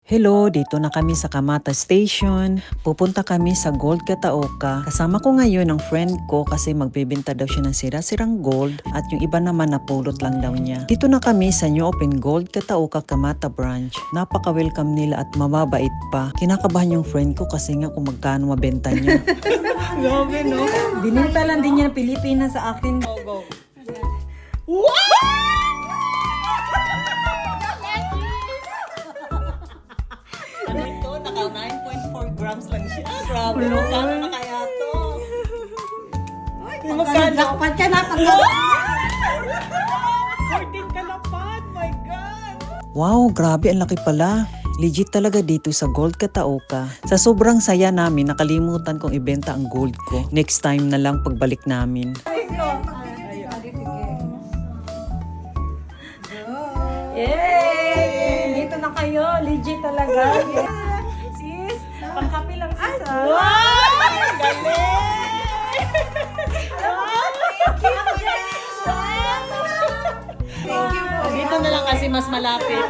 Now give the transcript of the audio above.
Hello, dito na kami sa Kamata Station. Pupunta kami sa Gold Kataoka. Kasama ko ngayon ang friend ko kasi magbebenta daw siya ng sira-sirang gold at yung iba naman napulot lang daw niya. Dito na kami sa New Open Gold Kataoka Kamata Branch. Napaka-welcome nila at mababait pa. Kinakabahan yung friend ko kasi nga kung magkano mabenta niya. Grabe, no? Bininta lang din niya ng Pilipinas sa akin. Go, go. Ano ito? Naka 9.4 grams lang siya. Grabe, magkano na kaya to? Magkano? Jackpot ka na, 14 kalapan, my God! Wow, grabe, ang laki pala. Legit talaga dito sa Gold Kataoka. Sa sobrang saya namin, nakalimutan kong ibenta ang gold ko. Next time na lang pagbalik namin. Yay! Dito na kayo. Legit talaga. Sis, pangkapi lang sis. Wow! Galing! Dito na lang kasi mas malapit.